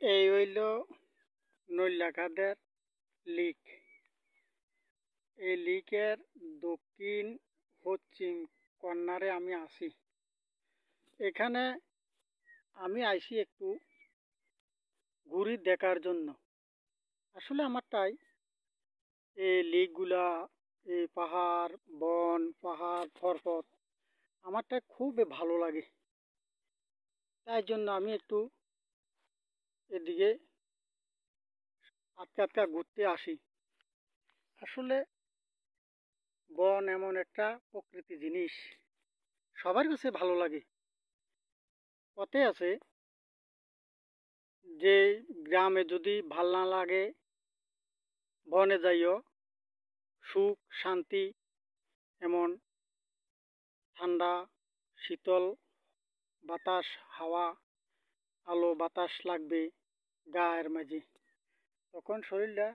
এই হইল নৈলাখাদের লিক। এই লিকের দক্ষিণ পশ্চিম কর্নারে আমি আছি। এখানে আমি আইছি একটু ঘুরি দেখার জন্য। আসলে আমারটাই এই লিকগুলা, এই পাহাড় বন, পাহাড় পর্বত আমারটাই খুব ভালো লাগে। তাই জন্য আমি একটু এদিকে আটকা ঘুরতে আসি। আসলে বন এমন একটা প্রকৃতি জিনিস, সবার কাছে ভালো লাগে। পথে আছে যে গ্রামে যদি ভাল না লাগে, বনে যাইও, সুখ শান্তি, এমন ঠান্ডা শীতল বাতাস, হাওয়া, আলো বাতাস লাগবে গায়ের মাঝে, তখন শরীরটা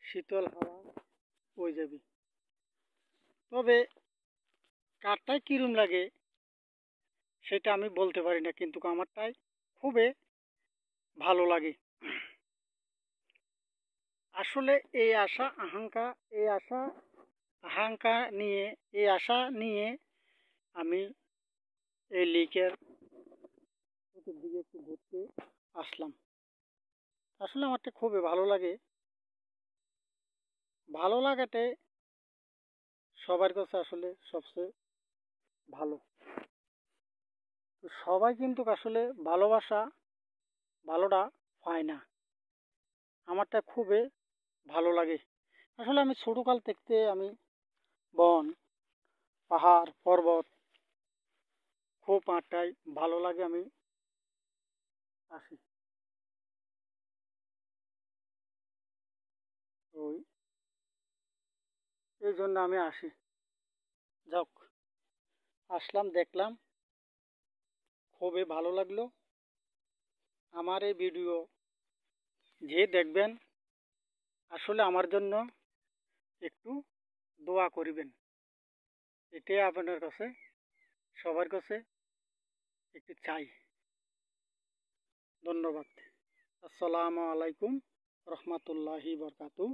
শীতল হাওয়া হয়ে যাবে। তবে কারটাই কিরম লাগে সেটা আমি বলতে পারি না, কিন্তু আমারটাই খুবই ভালো লাগে। আসলে এই আশা নিয়ে আমি এই লেকের দিকে একটু ঘুরতে আসলাম। আসলে আমারটা খুবই ভালো লাগে। ভালো লাগাতে সবার কাছে আসলে সবচেয়ে ভালো। তো সবাই কিন্তু আসলে ভালোটা পায় না। আমারটা খুবই ভালো লাগে। আসলে আমি ছোটকাল থেকে আমি বন, পাহাড়, পর্বত খুব আমারটাই ভালো লাগে। আমি আসি ওই এই জন্য আমি আসি। যাক, আসলাম, দেখলাম, খুবই ভালো লাগলো। আমার এই ভিডিও যে দেখবেন আসলে আমার জন্য একটু দোয়া করিবেন, এটাই আপনার কাছে, সবার কাছে একটু চাই। ধন্যবাদ। আসসালামু আলাইকুম রহমতুল্লাহি বরকাতু।